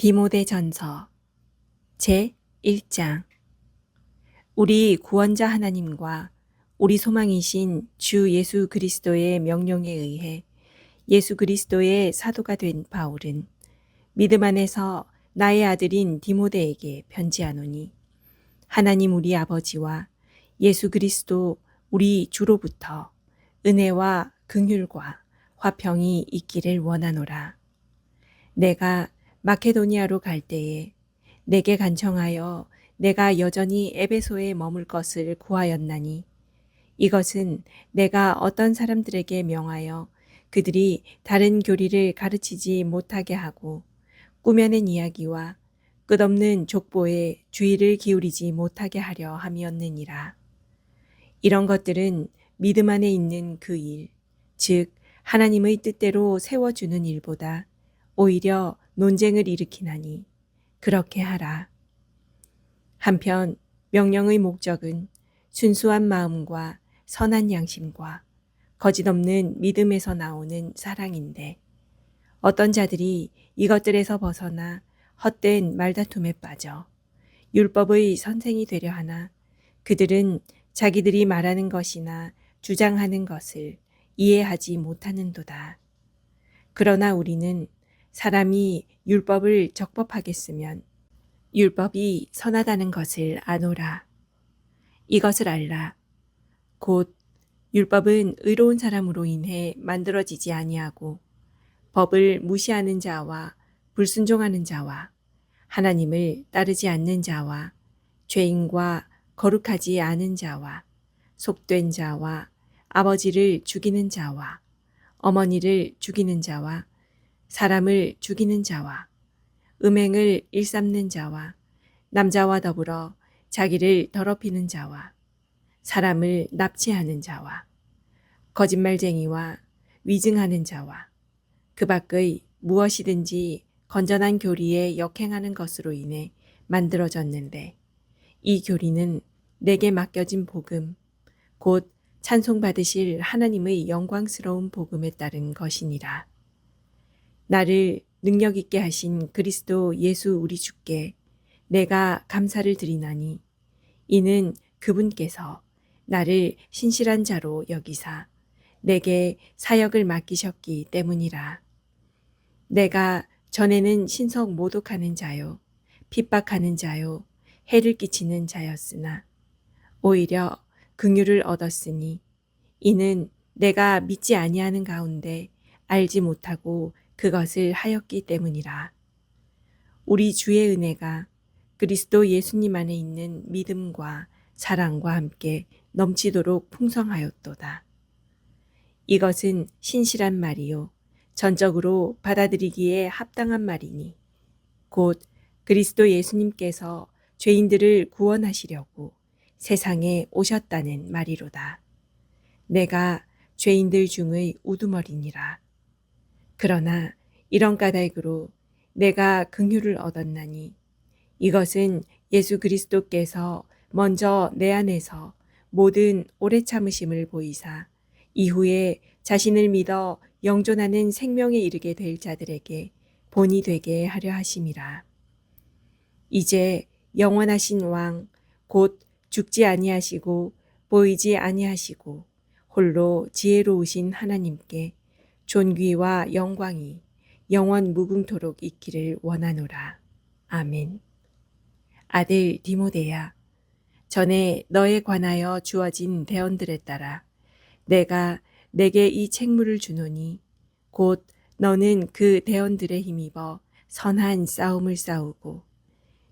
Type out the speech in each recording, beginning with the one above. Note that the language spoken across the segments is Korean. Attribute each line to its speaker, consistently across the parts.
Speaker 1: 디모데전서 제1장. 우리 구원자 하나님과 우리 소망이신 주 예수 그리스도의 명령에 의해 예수 그리스도의 사도가 된 바울은 믿음 안에서 나의 아들인 디모데에게 편지하노니, 하나님 우리 아버지와 예수 그리스도 우리 주로부터 은혜와 긍휼과 화평이 있기를 원하노라. 내가 마케도니아로 갈 때에 내게 간청하여 내가 여전히 에베소에 머물 것을 구하였나니, 이것은 내가 어떤 사람들에게 명하여 그들이 다른 교리를 가르치지 못하게 하고 꾸며낸 이야기와 끝없는 족보에 주의를 기울이지 못하게 하려 함이었느니라. 이런 것들은 믿음 안에 있는 그 일, 즉 하나님의 뜻대로 세워주는 일보다 오히려 논쟁을 일으키나니 그렇게 하라. 한편 명령의 목적은 순수한 마음과 선한 양심과 거짓 없는 믿음에서 나오는 사랑인데, 어떤 자들이 이것들에서 벗어나 헛된 말다툼에 빠져 율법의 선생이 되려 하나, 그들은 자기들이 말하는 것이나 주장하는 것을 이해하지 못하는도다. 그러나 우리는 사람이 율법을 적법하게 쓰면 율법이 선하다는 것을 아노라. 이것을 알라. 곧 율법은 의로운 사람으로 인해 만들어지지 아니하고 법을 무시하는 자와 불순종하는 자와 하나님을 따르지 않는 자와 죄인과 거룩하지 않은 자와 속된 자와 아버지를 죽이는 자와 어머니를 죽이는 자와 사람을 죽이는 자와 음행을 일삼는 자와 남자와 더불어 자기를 더럽히는 자와 사람을 납치하는 자와 거짓말쟁이와 위증하는 자와 그 밖의 무엇이든지 건전한 교리에 역행하는 것으로 인해 만들어졌는데, 이 교리는 내게 맡겨진 복음, 곧 찬송받으실 하나님의 영광스러운 복음에 따른 것이니라. 나를 능력 있게 하신 그리스도 예수 우리 주께 내가 감사를 드리나니, 이는 그분께서 나를 신실한 자로 여기사 내게 사역을 맡기셨기 때문이라. 내가 전에는 신성 모독하는 자요, 핍박하는 자요, 해를 끼치는 자였으나 오히려 긍휼을 얻었으니, 이는 내가 믿지 아니하는 가운데 알지 못하고 그것을 하였기 때문이라. 우리 주의 은혜가 그리스도 예수님 안에 있는 믿음과 사랑과 함께 넘치도록 풍성하였도다. 이것은 신실한 말이요 전적으로 받아들이기에 합당한 말이니, 곧 그리스도 예수님께서 죄인들을 구원하시려고 세상에 오셨다는 말이로다. 내가 죄인들 중의 우두머리니라. 그러나 이런 까닭으로 내가 긍휼을 얻었나니, 이것은 예수 그리스도께서 먼저 내 안에서 모든 오래 참으심을 보이사 이후에 자신을 믿어 영존하는 생명에 이르게 될 자들에게 본이 되게 하려 하심이라. 이제 영원하신 왕, 곧 죽지 아니하시고 보이지 아니하시고 홀로 지혜로우신 하나님께 존귀와 영광이 영원 무궁토록 있기를 원하노라. 아멘. 아들 디모데야, 전에 너에 관하여 주어진 대언들에 따라 내가 내게 이 책무를 주노니, 곧 너는 그 대언들에 힘입어 선한 싸움을 싸우고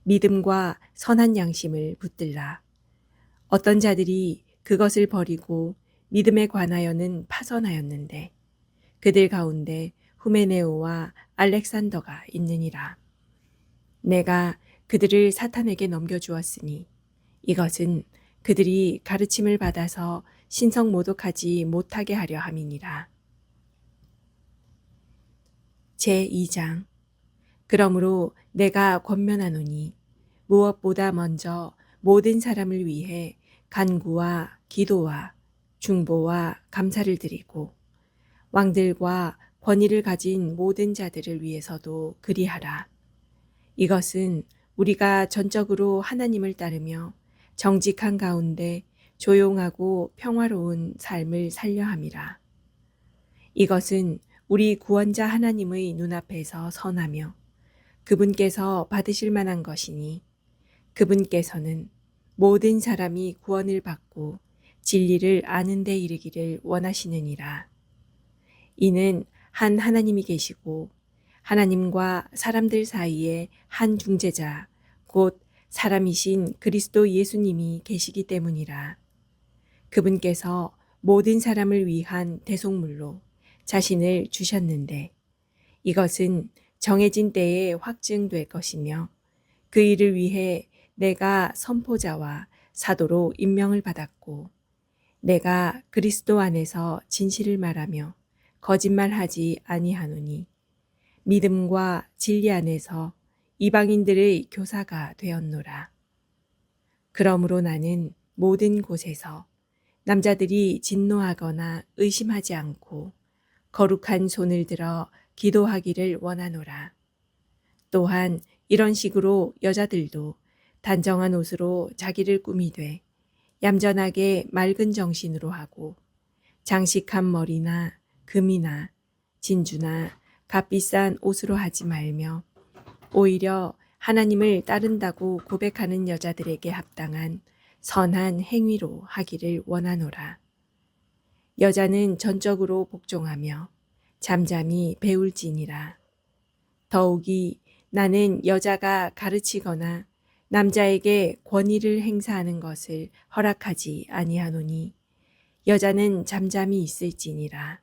Speaker 1: 믿음과 선한 양심을 붙들라. 어떤 자들이 그것을 버리고 믿음에 관하여는 파선하였는데, 그들 가운데 후메네오와 알렉산더가 있느니라. 내가 그들을 사탄에게 넘겨주었으니, 이것은 그들이 가르침을 받아서 신성 모독하지 못하게 하려 함이니라. 제2장. 그러므로 내가 권면하노니, 무엇보다 먼저 모든 사람을 위해 간구와 기도와 중보와 감사를 드리고 왕들과 권위를 가진 모든 자들을 위해서도 그리하라. 이것은 우리가 전적으로 하나님을 따르며 정직한 가운데 조용하고 평화로운 삶을 살려 함이라. 이것은 우리 구원자 하나님의 눈앞에서 선하며 그분께서 받으실 만한 것이니 그분께서는 모든 사람이 구원을 받고 진리를 아는 데 이르기를 원하시느니라. 이는 한 하나님이 계시고 하나님과 사람들 사이에 한 중재자 곧 사람이신 그리스도 예수님이 계시기 때문이라. 그분께서 모든 사람을 위한 대속물로 자신을 주셨는데 이것은 정해진 때에 확증될 것이며 그 일을 위해 내가 선포자와 사도로 임명을 받았고 내가 그리스도 안에서 진실을 말하며 거짓말하지 아니하노니 믿음과 진리 안에서 이방인들의 교사가 되었노라. 그러므로 나는 모든 곳에서 남자들이 진노하거나 의심하지 않고 거룩한 손을 들어 기도하기를 원하노라. 또한 이런 식으로 여자들도 단정한 옷으로 자기를 꾸미되 얌전하게 맑은 정신으로 하고 장식한 머리나 금이나 진주나 값비싼 옷으로 하지 말며 오히려 하나님을 따른다고 고백하는 여자들에게 합당한 선한 행위로 하기를 원하노라. 여자는 전적으로 복종하며 잠잠히 배울지니라. 더욱이 나는 여자가 가르치거나 남자에게 권위를 행사하는 것을 허락하지 아니하노니 여자는 잠잠히 있을지니라.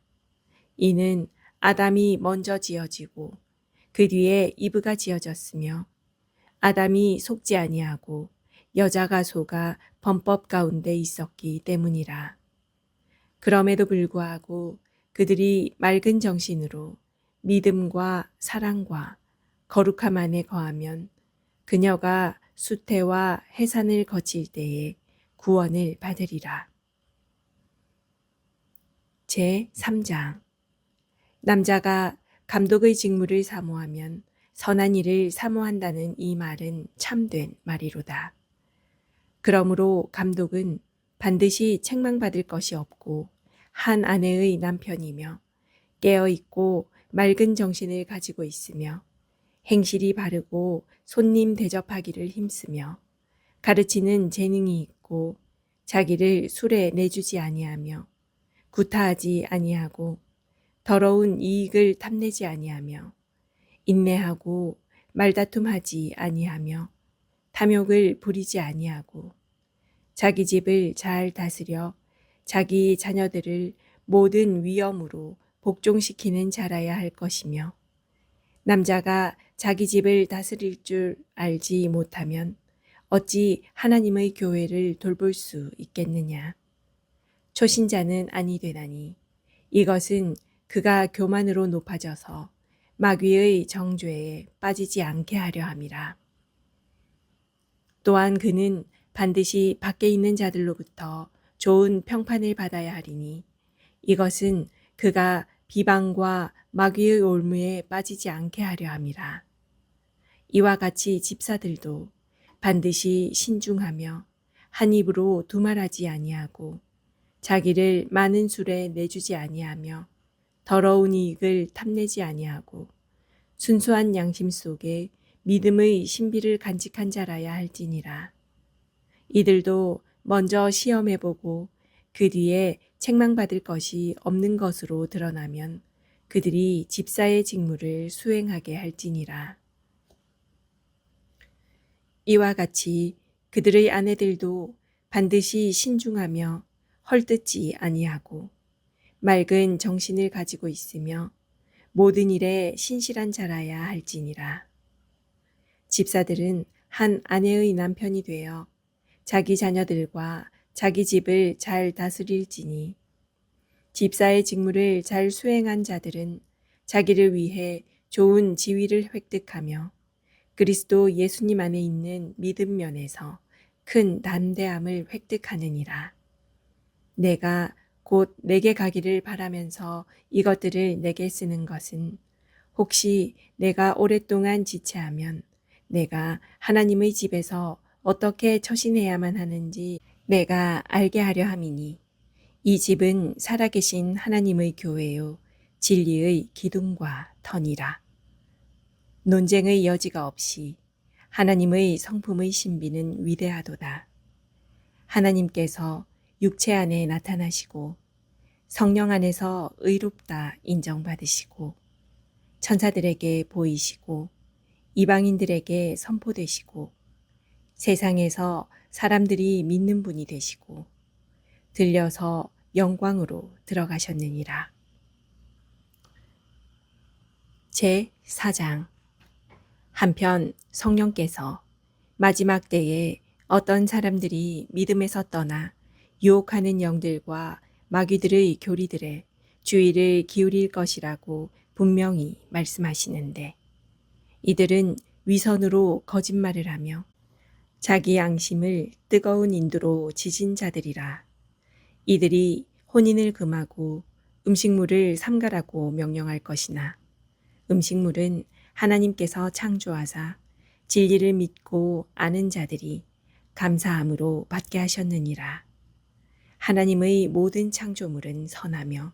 Speaker 1: 이는 아담이 먼저 지어지고 그 뒤에 이브가 지어졌으며 아담이 속지 아니하고 여자가 속아 범법 가운데 있었기 때문이라. 그럼에도 불구하고 그들이 맑은 정신으로 믿음과 사랑과 거룩함 안에 거하면 그녀가 수태와 해산을 거칠 때에 구원을 받으리라. 제3장 남자가 감독의 직무를 사모하면 선한 일을 사모한다는 이 말은 참된 말이로다. 그러므로 감독은 반드시 책망받을 것이 없고 한 아내의 남편이며 깨어있고 맑은 정신을 가지고 있으며 행실이 바르고 손님 대접하기를 힘쓰며 가르치는 재능이 있고 자기를 술에 내주지 아니하며 구타하지 아니하고 더러운 이익을 탐내지 아니하며 인내하고 말다툼하지 아니하며 탐욕을 부리지 아니하고 자기 집을 잘 다스려 자기 자녀들을 모든 위엄으로 복종시키는 자라야 할 것이며 남자가 자기 집을 다스릴 줄 알지 못하면 어찌 하나님의 교회를 돌볼 수 있겠느냐. 초신자는 아니 되나니 이것은 그가 교만으로 높아져서 마귀의 정죄에 빠지지 않게 하려 함이라. 또한 그는 반드시 밖에 있는 자들로부터 좋은 평판을 받아야 하리니 이것은 그가 비방과 마귀의 올무에 빠지지 않게 하려 함이라. 이와 같이 집사들도 반드시 신중하며 한 입으로 두말하지 아니하고 자기를 많은 술에 내주지 아니하며 더러운 이익을 탐내지 아니하고 순수한 양심 속에 믿음의 신비를 간직한 자라야 할지니라. 이들도 먼저 시험해보고 그 뒤에 책망받을 것이 없는 것으로 드러나면 그들이 집사의 직무를 수행하게 할지니라. 이와 같이 그들의 아내들도 반드시 신중하며 헐뜯지 아니하고 맑은 정신을 가지고 있으며 모든 일에 신실한 자라야 할지니라. 집사들은 한 아내의 남편이 되어 자기 자녀들과 자기 집을 잘 다스릴지니 집사의 직무를 잘 수행한 자들은 자기를 위해 좋은 지위를 획득하며 그리스도 예수님 안에 있는 믿음 면에서 큰 담대함을 획득하느니라. 내가 곧 내게 가기를 바라면서 이것들을 내게 쓰는 것은 혹시 내가 오랫동안 지체하면 내가 하나님의 집에서 어떻게 처신해야만 하는지 내가 알게 하려 함이니 이 집은 살아계신 하나님의 교회요 진리의 기둥과 터니라. 논쟁의 여지가 없이 하나님의 성품의 신비는 위대하도다. 하나님께서 육체 안에 나타나시고 성령 안에서 의롭다 인정받으시고 천사들에게 보이시고 이방인들에게 선포되시고 세상에서 사람들이 믿는 분이 되시고 들려서 영광으로 들어가셨느니라. 제4장. 한편 성령께서 마지막 때에 어떤 사람들이 믿음에서 떠나 유혹하는 영들과 마귀들의 교리들에 주의를 기울일 것이라고 분명히 말씀하시는데 이들은 위선으로 거짓말을 하며 자기 양심을 뜨거운 인두로 지진 자들이라. 이들이 혼인을 금하고 음식물을 삼가라고 명령할 것이나 음식물은 하나님께서 창조하사 진리를 믿고 아는 자들이 감사함으로 받게 하셨느니라. 하나님의 모든 창조물은 선하며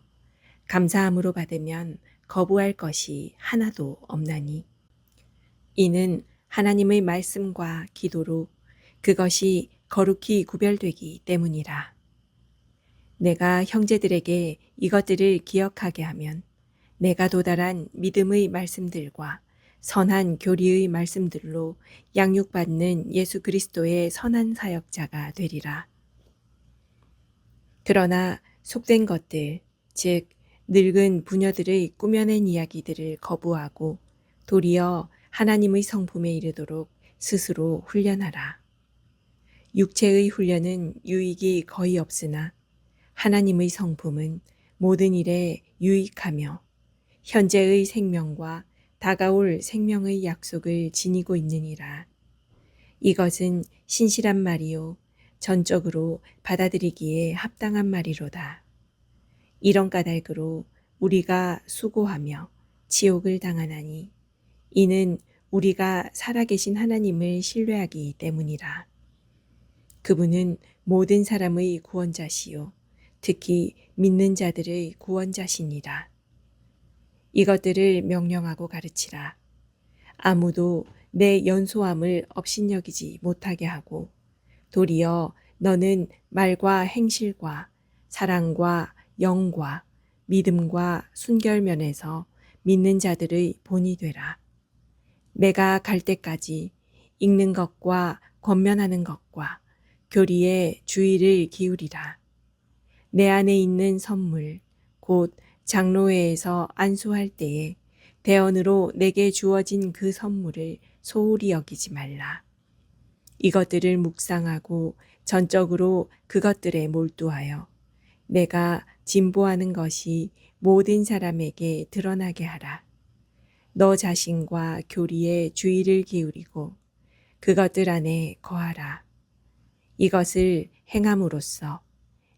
Speaker 1: 감사함으로 받으면 거부할 것이 하나도 없나니 이는 하나님의 말씀과 기도로 그것이 거룩히 구별되기 때문이라. 내가 형제들에게 이것들을 기억하게 하면 내가 도달한 믿음의 말씀들과 선한 교리의 말씀들로 양육받는 예수 그리스도의 선한 사역자가 되리라. 그러나 속된 것들, 즉 늙은 부녀들의 꾸며낸 이야기들을 거부하고 도리어 하나님의 성품에 이르도록 스스로 훈련하라. 육체의 훈련은 유익이 거의 없으나 하나님의 성품은 모든 일에 유익하며 현재의 생명과 다가올 생명의 약속을 지니고 있느니라. 이것은 신실한 말이요 전적으로 받아들이기에 합당한 말이로다. 이런 까닭으로 우리가 수고하며 지옥을 당하나니 이는 우리가 살아계신 하나님을 신뢰하기 때문이라. 그분은 모든 사람의 구원자시요 특히 믿는 자들의 구원자시니라. 이것들을 명령하고 가르치라. 아무도 내 연소함을 업신여기지 못하게 하고 도리어 너는 말과 행실과 사랑과 영과 믿음과 순결면에서 믿는 자들의 본이 되라. 내가 갈 때까지 읽는 것과 권면하는 것과 교리에 주의를 기울이라. 내 안에 있는 선물, 곧 장로회에서 안수할 때에 대언으로 내게 주어진 그 선물을 소홀히 여기지 말라. 이것들을 묵상하고 전적으로 그것들에 몰두하여 내가 진보하는 것이 모든 사람에게 드러나게 하라. 너 자신과 교리에 주의를 기울이고 그것들 안에 거하라. 이것을 행함으로써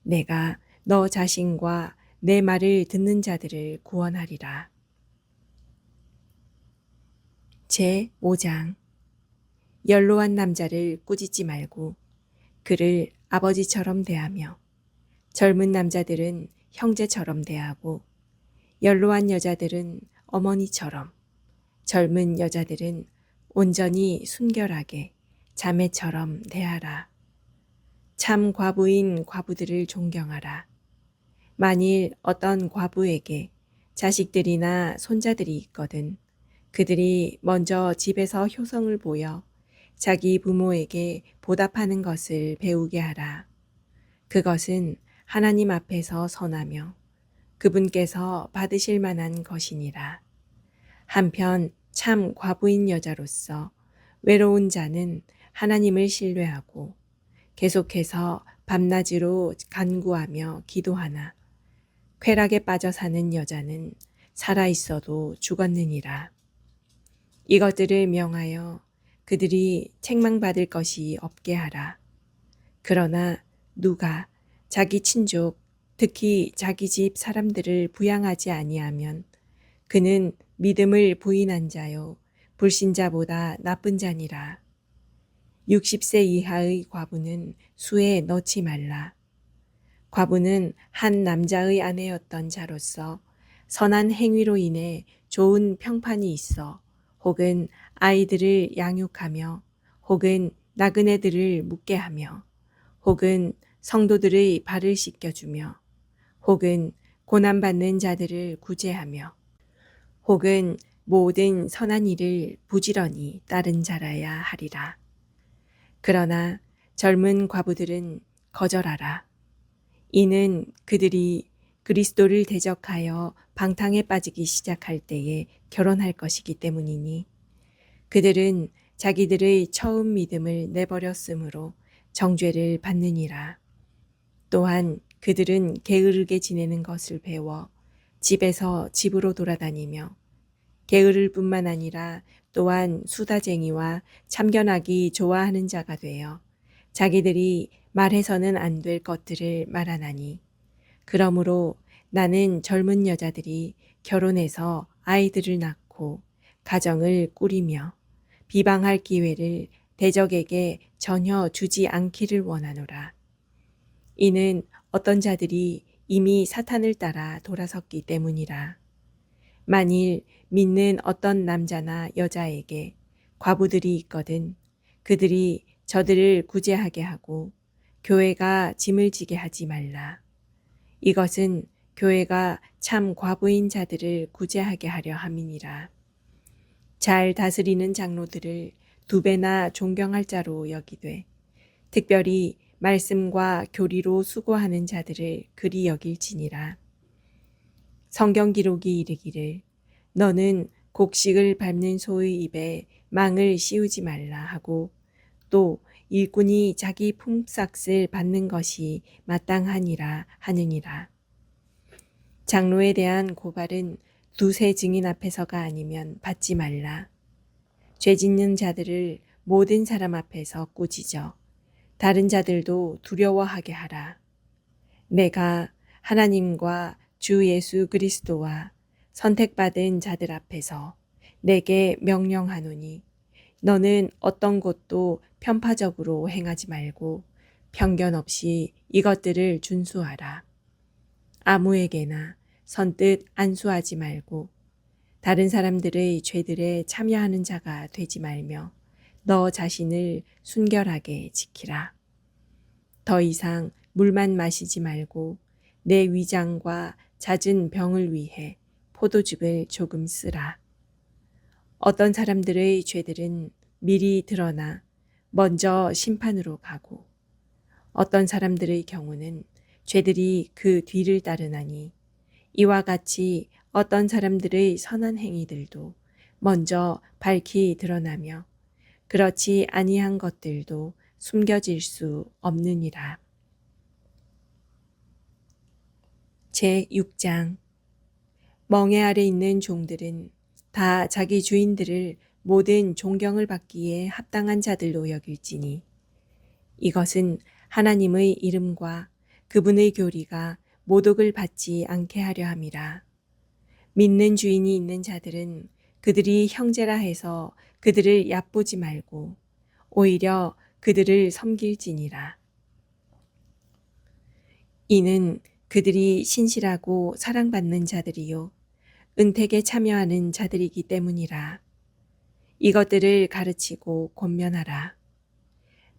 Speaker 1: 내가 너 자신과 내 말을 듣는 자들을 구원하리라. 제5장. 연로한 남자를 꾸짖지 말고 그를 아버지처럼 대하며 젊은 남자들은 형제처럼 대하고 연로한 여자들은 어머니처럼 젊은 여자들은 온전히 순결하게 자매처럼 대하라. 참 과부인 과부들을 존경하라. 만일 어떤 과부에게 자식들이나 손자들이 있거든 그들이 먼저 집에서 효성을 보여 자기 부모에게 보답하는 것을 배우게 하라. 그것은 하나님 앞에서 선하며 그분께서 받으실 만한 것이니라. 한편 참 과부인 여자로서 외로운 자는 하나님을 신뢰하고 계속해서 밤낮으로 간구하며 기도하나 쾌락에 빠져 사는 여자는 살아있어도 죽었느니라. 이것들을 명하여 그들이 책망받을 것이 없게 하라. 그러나 누가 자기 친족, 특히 자기 집 사람들을 부양하지 아니하면 그는 믿음을 부인한 자요 불신자보다 나쁜 자니라. 60세 이하의 과부는 수에 넣지 말라. 과부는 한 남자의 아내였던 자로서 선한 행위로 인해 좋은 평판이 있어 혹은 아이들을 양육하며 혹은 나그네들을 묵게 하며 혹은 성도들의 발을 씻겨주며 혹은 고난받는 자들을 구제하며 혹은 모든 선한 일을 부지런히 따른 자라야 하리라. 그러나 젊은 과부들은 거절하라. 이는 그들이 그리스도를 대적하여 방탕에 빠지기 시작할 때에 결혼할 것이기 때문이니 그들은 자기들의 처음 믿음을 내버렸으므로 정죄를 받느니라. 또한 그들은 게으르게 지내는 것을 배워 집에서 집으로 돌아다니며 게으를 뿐만 아니라 또한 수다쟁이와 참견하기 좋아하는 자가 되어 자기들이 말해서는 안 될 것들을 말하나니 그러므로 나는 젊은 여자들이 결혼해서 아이들을 낳고 가정을 꾸리며 비방할 기회를 대적에게 전혀 주지 않기를 원하노라. 이는 어떤 자들이 이미 사탄을 따라 돌아섰기 때문이라. 만일 믿는 어떤 남자나 여자에게 과부들이 있거든 그들이 저들을 구제하게 하고 교회가 짐을 지게 하지 말라. 이것은 교회가 참 과부인 자들을 구제하게 하려 함이니라. 잘 다스리는 장로들을 2배나 존경할 자로 여기되 특별히 말씀과 교리로 수고하는 자들을 그리 여길지니라. 성경 기록이 이르기를 너는 곡식을 밟는 소의 입에 망을 씌우지 말라 하고 또 일꾼이 자기 품삯을 받는 것이 마땅하니라 하느니라. 장로에 대한 고발은 2세 증인 앞에서가 아니면 받지 말라. 죄 짓는 자들을 모든 사람 앞에서 꾸짖어 다른 자들도 두려워하게 하라. 내가 하나님과 주 예수 그리스도와 선택받은 자들 앞에서 내게 명령하노니 너는 어떤 것도 편파적으로 행하지 말고 편견 없이 이것들을 준수하라. 아무에게나 선뜻 안수하지 말고 다른 사람들의 죄들에 참여하는 자가 되지 말며 너 자신을 순결하게 지키라. 더 이상 물만 마시지 말고 내 위장과 잦은 병을 위해 포도즙을 조금 쓰라. 어떤 사람들의 죄들은 미리 드러나 먼저 심판으로 가고 어떤 사람들의 경우는 죄들이 그 뒤를 따르나니 이와 같이 어떤 사람들의 선한 행위들도 먼저 밝히 드러나며 그렇지 아니한 것들도 숨겨질 수 없느니라. 제6장 멍에 아래 있는 종들은 다 자기 주인들을 모든 존경을 받기에 합당한 자들로 여길지니 이것은 하나님의 이름과 그분의 교리가 모독을 받지 않게 하려 함이라. 믿는 주인이 있는 자들은 그들이 형제라 해서 그들을 얕보지 말고 오히려 그들을 섬길지니라. 이는 그들이 신실하고 사랑받는 자들이요 은택에 참여하는 자들이기 때문이라. 이것들을 가르치고 권면하라.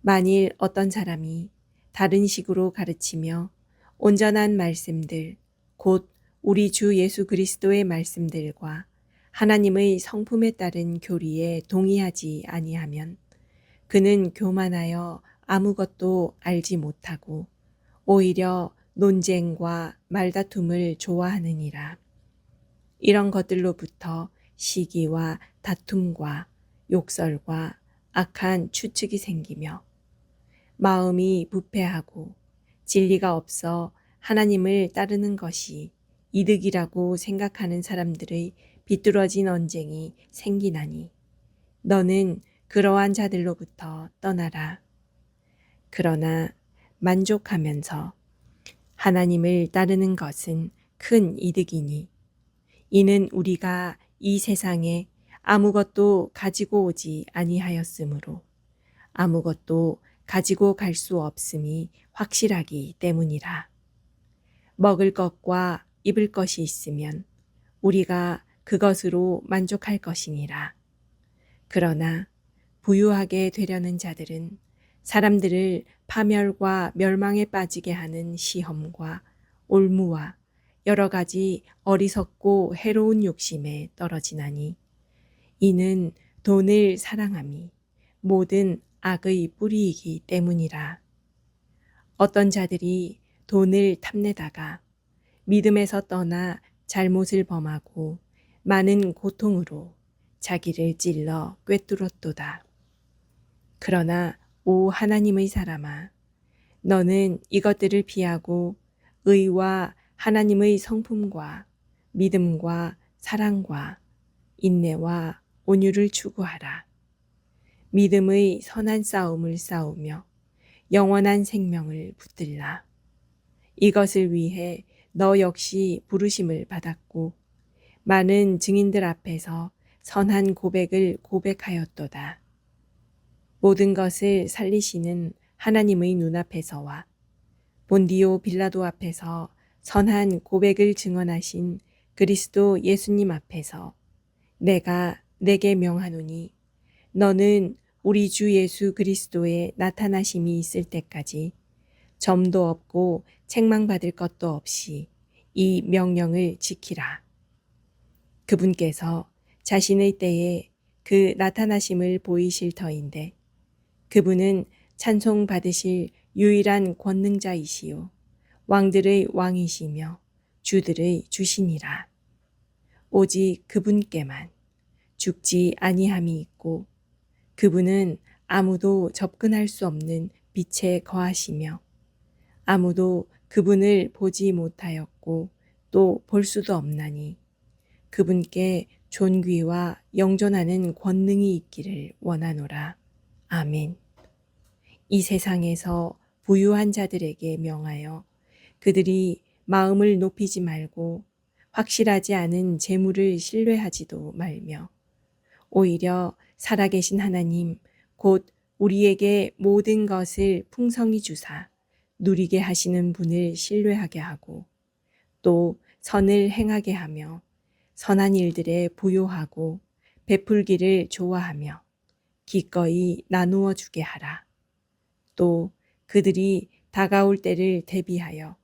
Speaker 1: 만일 어떤 사람이 다른 식으로 가르치며 온전한 말씀들 곧 우리 주 예수 그리스도의 말씀들과 하나님의 성품에 따른 교리에 동의하지 아니하면 그는 교만하여 아무것도 알지 못하고 오히려 논쟁과 말다툼을 좋아하느니라. 이런 것들로부터 시기와 다툼과 욕설과 악한 추측이 생기며 마음이 부패하고 진리가 없어 하나님을 따르는 것이 이득이라고 생각하는 사람들의 비뚤어진 언쟁이 생기나니 너는 그러한 자들로부터 떠나라. 그러나 만족하면서 하나님을 따르는 것은 큰 이득이니 이는 우리가 이 세상에 아무것도 가지고 오지 아니하였으므로 아무것도 가지고 갈 수 없음이 확실하기 때문이라. 먹을 것과 입을 것이 있으면 우리가 그것으로 만족할 것이니라. 그러나 부유하게 되려는 자들은 사람들을 파멸과 멸망에 빠지게 하는 시험과 올무와 여러 가지 어리석고 해로운 욕심에 떨어지나니 이는 돈을 사랑함이 모든 악의 뿌리이기 때문이라. 어떤 자들이 돈을 탐내다가 믿음에서 떠나 잘못을 범하고 많은 고통으로 자기를 찔러 꿰뚫었도다. 그러나 오 하나님의 사람아, 너는 이것들을 피하고 의와 하나님의 성품과 믿음과 사랑과 인내와 온유를 추구하라. 믿음의 선한 싸움을 싸우며 영원한 생명을 붙들라. 이것을 위해 너 역시 부르심을 받았고 많은 증인들 앞에서 선한 고백을 고백하였도다. 모든 것을 살리시는 하나님의 눈앞에서와 본디오 빌라도 앞에서 선한 고백을 증언하신 그리스도 예수님 앞에서 내가 내게 명하노니 너는 우리 주 예수 그리스도의 나타나심이 있을 때까지 점도 없고 책망받을 것도 없이 이 명령을 지키라. 그분께서 자신의 때에 그 나타나심을 보이실 터인데 그분은 찬송받으실 유일한 권능자이시요 왕들의 왕이시며 주들의 주시니라. 오직 그분께만 죽지 아니함이 있고 그분은 아무도 접근할 수 없는 빛에 거하시며 아무도 그분을 보지 못하였고 또 볼 수도 없나니 그분께 존귀와 영존하는 권능이 있기를 원하노라. 아멘. 이 세상에서 부유한 자들에게 명하여 그들이 마음을 높이지 말고 확실하지 않은 재물을 신뢰하지도 말며 오히려 살아계신 하나님 곧 우리에게 모든 것을 풍성히 주사 누리게 하시는 분을 신뢰하게 하고 또 선을 행하게 하며 선한 일들에 부요하고 베풀기를 좋아하며 기꺼이 나누어 주게 하라. 또 그들이 다가올 때를 대비하여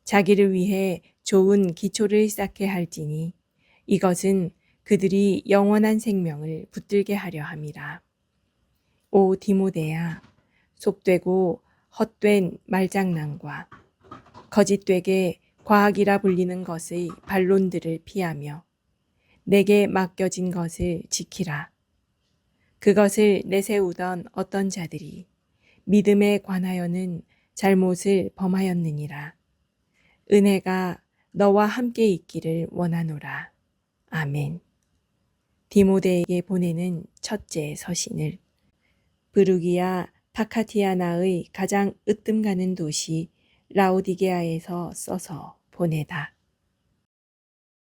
Speaker 1: 자기를 위해 좋은 기초를 쌓게 할지니 이것은 그들이 영원한 생명을 붙들게 하려 함이라. 오 디모데야, 속되고 헛된 말장난과 거짓되게 과학이라 불리는 것의 반론들을 피하며 내게 맡겨진 것을 지키라. 그것을 내세우던 어떤 자들이 믿음에 관하여는 잘못을 범하였느니라. 은혜가 너와 함께 있기를 원하노라. 아멘. 디모데에게 보내는 첫째 서신을 브루기아 타카티아나의 가장 으뜸가는 도시 라오디게아에서 써서 보내다.